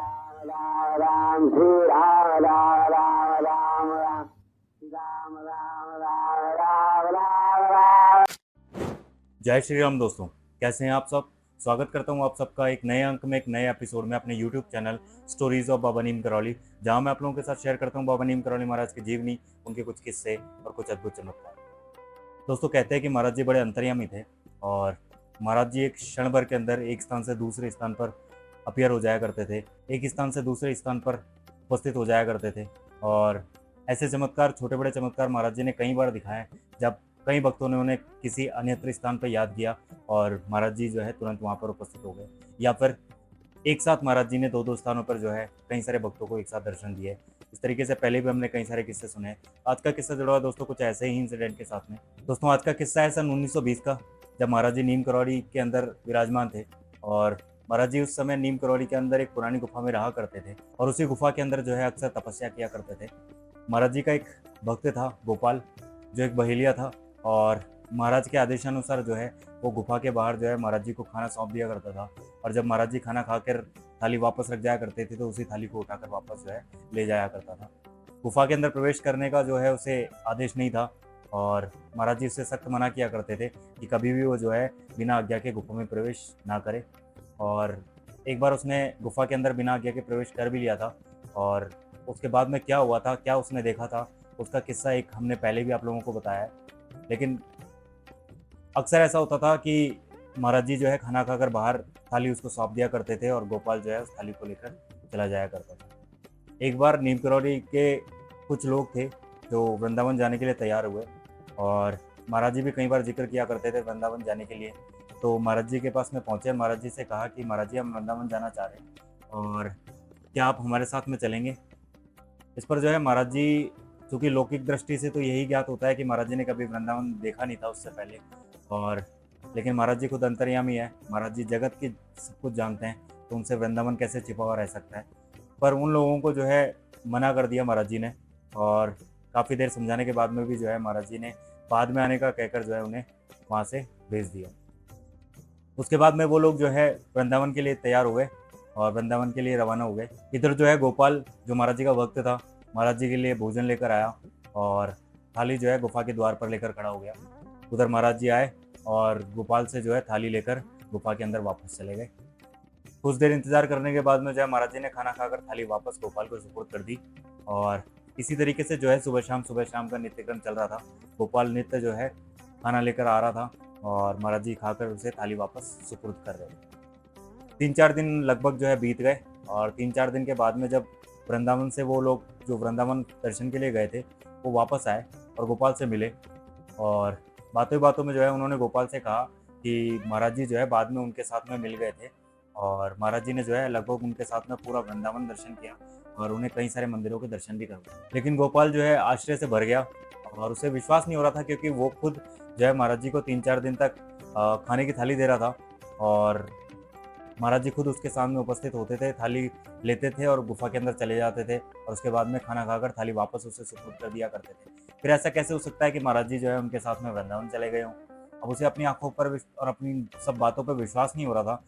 राम राम श्री राम राम राम राम राम राम राम राम राम राम राम। जय श्री राम दोस्तों, कैसे हैं आप सब। स्वागत करता हूं आप सबका एक नए अंक में, एक नए एपिसोड में अपने YouTube चैनल स्टोरीज ऑफ बाबा नीम करौली, जहां मैं आप लोगों के साथ शेयर करता हूं बाबा नीम करौली महाराज की जीवनी, उनके कुछ किस्से और कुछ अद्भुत चमत्कार। दोस्तों, कहते हैं कि महाराज जी बड़े अंतर्यामी थे और महाराज जी एक क्षण भर के अंदर एक स्थान से दूसरे स्थान पर अपीयर हो जाया करते थे, एक स्थान से दूसरे स्थान पर उपस्थित हो जाया करते थे। और ऐसे चमत्कार, छोटे बड़े चमत्कार महाराज जी ने कई बार दिखाए, जब कई भक्तों ने उन्हें किसी अन्यत्र स्थान पर याद किया और महाराज जी जो है तुरंत वहाँ पर उपस्थित हो गए, या फिर एक साथ महाराज जी ने दो दो स्थानों पर जो है कई सारे भक्तों को एक साथ दर्शन दिए। इस तरीके से पहले भी हमने कई सारे किस्से सुने। आज का किस्सा जुड़ा हुआ दोस्तों कुछ ऐसे ही इंसिडेंट के साथ में। दोस्तों, आज का किस्सा है सन 1920 का, जब महाराज जी नीम करौली के अंदर विराजमान थे। और महाराज जी उस समय नीम करौली के अंदर एक पुरानी गुफा में रहा करते थे और उसी गुफा के अंदर जो है अक्सर तपस्या किया करते थे। महाराज जी का एक भक्त था गोपाल, जो एक बहेलिया था, और महाराज के आदेशानुसार जो है वो गुफा के बाहर जो है महाराज जी को खाना सौंप दिया करता था। और जब महाराज जी खाना खाकर थाली वापस रख जाया करते थे तो उसी थाली को उठाकर वापस जो है ले जाया करता था। गुफा के अंदर प्रवेश करने का जो है उसे आदेश नहीं था और महाराज जी उससे सख्त मना किया करते थे कि कभी भी वो जो है बिना आज्ञा के गुफा में प्रवेश ना करे। और एक बार उसने गुफा के अंदर बिना आज्ञा के प्रवेश कर भी लिया था, और उसके बाद में क्या हुआ था, क्या उसने देखा था, उसका किस्सा एक हमने पहले भी आप लोगों को बताया है। लेकिन अक्सर ऐसा होता था कि महाराज जी जो है खाना खाकर बाहर थाली उसको सौंप दिया करते थे और गोपाल जो है उस थाली को लेकर चला जाया करता था। एक बार नीम करौली के कुछ लोग थे जो वृंदावन जाने के लिए तैयार हुए, और महाराज जी भी कई बार जिक्र किया करते थे वृंदावन जाने के लिए। तो महाराज जी के पास में पहुँचे, महाराज जी से कहा कि महाराज जी हम वृंदावन जाना चाह रहे हैं और क्या आप हमारे साथ में चलेंगे। इस पर जो है महाराज जी, चूँकि लौकिक दृष्टि से तो यही ज्ञात होता है कि महाराज जी ने कभी वृंदावन देखा नहीं था उससे पहले, और लेकिन महाराज जी खुद अंतर्यामी है, महाराज जी जगत की सब कुछ जानते हैं, तो उनसे वृंदावन कैसे छिपा हुआ रह सकता है। पर उन लोगों को जो है मना कर दिया महाराज जी ने, और काफ़ी देर समझाने के बाद में भी जो है महाराज जी ने बाद में आने का कहकर जो है उन्हें वहाँ से भेज दिया। उसके बाद में वो लोग जो है वृंदावन के लिए तैयार हो गए और वृंदावन के लिए रवाना हो गए। इधर जो है गोपाल, जो महाराज जी का भक्त था, महाराज जी के लिए भोजन लेकर आया और थाली जो है गुफा के द्वार पर लेकर खड़ा हो गया। उधर महाराज जी आए और गोपाल से जो है थाली लेकर गुफा के अंदर वापस चले गए। कुछ देर इंतजार करने के बाद में जो है महाराज जी ने खाना खाकर थाली वापस गोपाल को सुपुर्द कर दी, और इसी तरीके से जो है सुबह शाम का नित्यक्रम चल रहा था। गोपाल नित्य जो है खाना लेकर आ रहा था और महाराज जी खाकर उसे थाली वापस सुपुर्द कर रहे थे। 3-4 दिन लगभग जो है बीत गए, और 3-4 दिन के बाद में जब वृंदावन से वो लोग जो वृंदावन दर्शन के लिए गए थे वो वापस आए और गोपाल से मिले, और बातों बातों में जो है उन्होंने गोपाल से कहा कि महाराज जी जो है बाद में उनके साथ में मिल गए थे और महाराज जी ने जो है लगभग उनके साथ में पूरा वृंदावन दर्शन किया और उन्हें कई सारे मंदिरों के दर्शन भी करवाए। लेकिन गोपाल जो है आश्चर्य से भर गया और उसे विश्वास नहीं हो रहा था, क्योंकि वो खुद जो है महाराज जी को 3-4 दिन तक खाने की थाली दे रहा था और महाराज जी खुद उसके सामने उपस्थित होते थे, थाली लेते थे और गुफा के अंदर चले जाते थे, और उसके बाद में खाना खाकर थाली वापस उसे सुपुर्द कर दिया करते थे। फिर ऐसा कैसे हो सकता है कि महाराज जी जो है उनके साथ में वृंदावन चले गए हों। अब उसे अपनी आंखों पर और अपनी सब बातों पर विश्वास नहीं हो रहा था,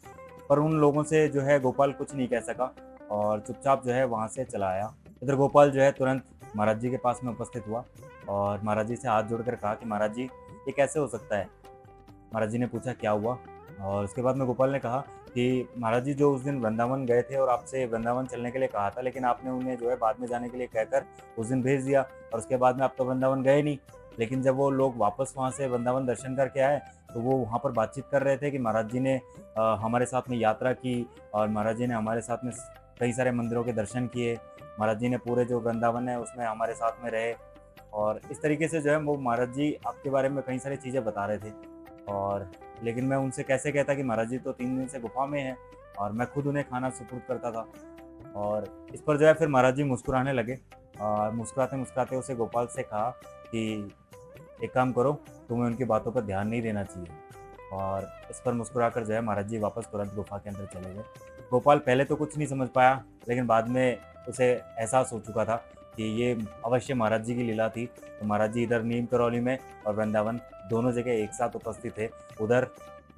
पर उन लोगों से जो है गोपाल कुछ नहीं कह सका और चुपचाप जो है वहाँ से चला आया। इधर गोपाल जो है तुरंत महाराज जी के पास में उपस्थित हुआ और महाराज जी से हाथ जोड़कर कहा कि महाराज जी ये कैसे हो सकता है। महाराज जी ने पूछा क्या हुआ, और उसके बाद में गोपाल ने कहा कि महाराज जी जो उस दिन वृंदावन गए थे और आपसे वृंदावन चलने के लिए कहा था, लेकिन आपने उन्हें जो है बाद में जाने के लिए कहकर उस दिन भेज दिया और उसके बाद में आप तो वृंदावन गए नहीं। लेकिन जब वो लोग वापस वहाँ से वृंदावन दर्शन करके आए तो वो वहाँ पर बातचीत कर रहे थे कि महाराज जी ने हमारे साथ में यात्रा की और महाराज जी ने हमारे साथ में कई सारे मंदिरों के दर्शन किए, महाराज जी ने पूरे जो वृंदावन है उसमें हमारे साथ में रहे, और इस तरीके से जो है वो महाराज जी आपके बारे में कई सारी चीज़ें बता रहे थे। और लेकिन मैं उनसे कैसे कहता कि महाराज जी तो 3 दिन से गुफा में हैं और मैं खुद उन्हें खाना सुपुर्द करता था। और इस पर जो है फिर महाराज जी मुस्कुराने लगे और मुस्कुराते मुस्कुराते उसे गोपाल से कहा कि एक काम करो, तुम्हें उनकी बातों पर ध्यान नहीं देना चाहिए। और इस पर मुस्कुराकर जो है महाराज जी वापस तुरंत गुफा के अंदर चले गए। गोपाल पहले तो कुछ नहीं समझ पाया, लेकिन बाद में उसे एहसास हो चुका था कि ये अवश्य महाराज जी की लीला थी। तो महाराज जी इधर नीम करौली में और वृंदावन दोनों जगह एक साथ उपस्थित थे। उधर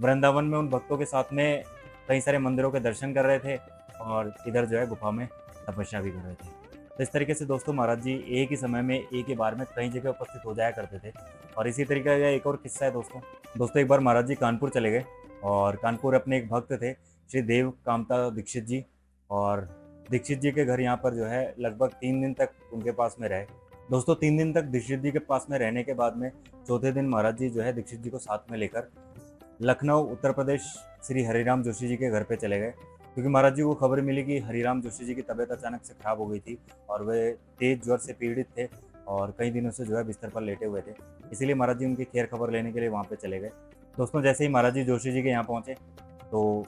वृंदावन में उन भक्तों के साथ में कई सारे मंदिरों के दर्शन कर रहे थे और इधर जो है गुफा में तपस्या भी कर रहे थे। तो इस तरीके से दोस्तों महाराज जी एक ही समय में एक ही बार में कई जगह उपस्थित हो जाया करते थे। और इसी तरीके का एक और किस्सा है दोस्तों एक बार महाराज जी कानपुर चले गए और कानपुर अपने एक भक्त थे श्री देव कामता दीक्षित जी। और दीक्षित जी के घर यहाँ पर जो है लगभग 3 दिन तक उनके पास में रहे। दोस्तों 3 दिन तक दीक्षित जी के पास में रहने के बाद में चौथे दिन महाराज जी जो है दीक्षित जी को साथ में लेकर लखनऊ उत्तर प्रदेश श्री हरिराम जोशी जी के घर पे चले गए, क्योंकि महाराज जी को खबर मिली कि हरिराम जोशी जी की तबीयत अचानक से खराब हो गई थी और वे तेज ज्वर से पीड़ित थे और कई दिनों से जो है बिस्तर पर लेटे हुए थे। इसीलिए महाराज जी उनकी खैर खबर लेने के लिए वहाँ पे चले गए। दोस्तों जैसे ही महाराज जी जोशी जी के यहाँ पहुँचे तो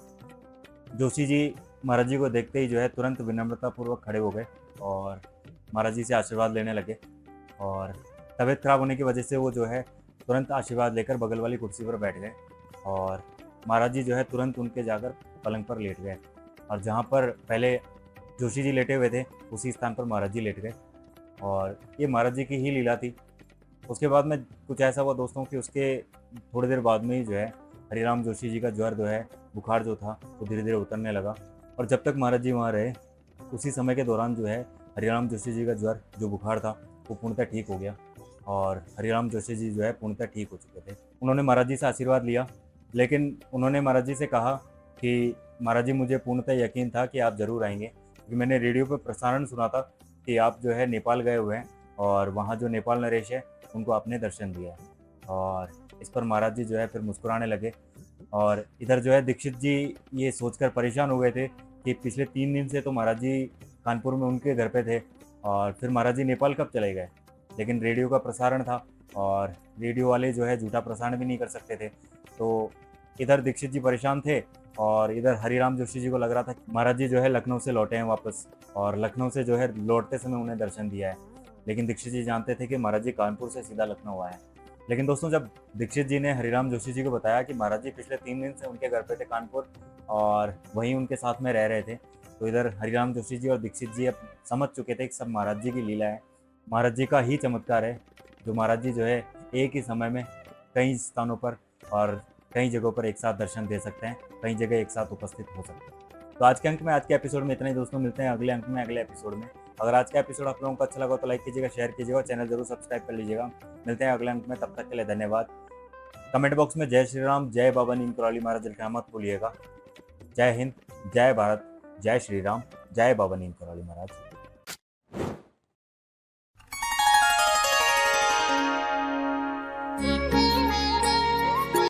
जोशी जी महाराज जी को देखते ही जो है तुरंत विनम्रतापूर्वक खड़े हो गए और महाराज जी से आशीर्वाद लेने लगे। और तबीयत खराब होने की वजह से वो जो है तुरंत आशीर्वाद लेकर बगल वाली कुर्सी पर बैठ गए और महाराज जी जो है तुरंत उनके जाकर पलंग पर लेट गए। और जहाँ पर पहले जोशी जी लेटे हुए थे उसी स्थान पर महाराज जी लेट गए और ये महाराज जी की ही लीला थी। उसके बाद में कुछ ऐसा हुआ दोस्तों कि उसके थोड़ी देर बाद में ही जो है हरिराम जोशी जी का ज्वर जो है बुखार जो था वो धीरे धीरे उतरने लगा। और जब तक महाराज जी वहाँ रहे उसी समय के दौरान जो है हरिराम जोशी जी का ज्वर जो बुखार था वो पूर्णतः ठीक हो गया और हरिराम जोशी जी जो है पूर्णतः ठीक हो चुके थे। उन्होंने महाराज जी से आशीर्वाद लिया, लेकिन उन्होंने महाराज जी से कहा कि महाराज जी मुझे पूर्णतः यकीन था कि आप ज़रूर आएंगे, क्योंकि मैंने रेडियो पर प्रसारण सुना था कि आप जो है नेपाल गए हुए हैं और वहाँ जो नेपाल नरेश है उनको आपने दर्शन दिया है। और इस पर महाराज जी जो है फिर मुस्कुराने लगे। और इधर जो है दीक्षित जी ये सोचकर परेशान हो गए थे कि पिछले 3 दिन से तो महाराज जी कानपुर में उनके घर पे थे और फिर महाराज जी नेपाल कब चले गए। लेकिन रेडियो का प्रसारण था और रेडियो वाले जो है झूठा प्रसारण भी नहीं कर सकते थे। तो इधर दीक्षित जी परेशान थे और इधर हरिराम जोशी जी को लग रहा था कि महाराज जी जो है लखनऊ से लौटे हैं वापस और लखनऊ से जो है लौटते समय उन्हें दर्शन दिया है। लेकिन दीक्षित जी जानते थे कि महाराज जी कानपुर से सीधा लखनऊ आए हैं। लेकिन दोस्तों जब दीक्षित जी ने हरिराम जोशी जी को बताया कि महाराज जी पिछले 3 दिन से उनके घर पे थे कानपुर और वहीं उनके साथ में रह रहे थे, तो इधर हरिराम जोशी जी और दीक्षित जी अब समझ चुके थे कि सब महाराज जी की लीला है, महाराज जी का ही चमत्कार है, जो महाराज जी जो है एक ही समय में कई स्थानों पर और कई जगहों पर एक साथ दर्शन दे सकते हैं, कई जगह एक साथ उपस्थित हो सकते हैं। तो आज के अंक में, आज के एपिसोड में इतना ही दोस्तों। मिलते हैं अगले अंक में, अगले एपिसोड में। अगर आज का एपिसोड आप लोगों को अच्छा लगा तो लाइक कीजिएगा, शेयर कीजिएगा और चैनल जरूर सब्सक्राइब कर लीजिएगा। मिलते हैं अगले अंक में, तब तक के लिए धन्यवाद। कमेंट बॉक्स में जय श्री राम, जय बाबा नीम करौली महाराज लिखना मत भूलिएगा। जय हिंद, जय भारत, जय श्री राम, जय बाबा नीम करौली महाराज।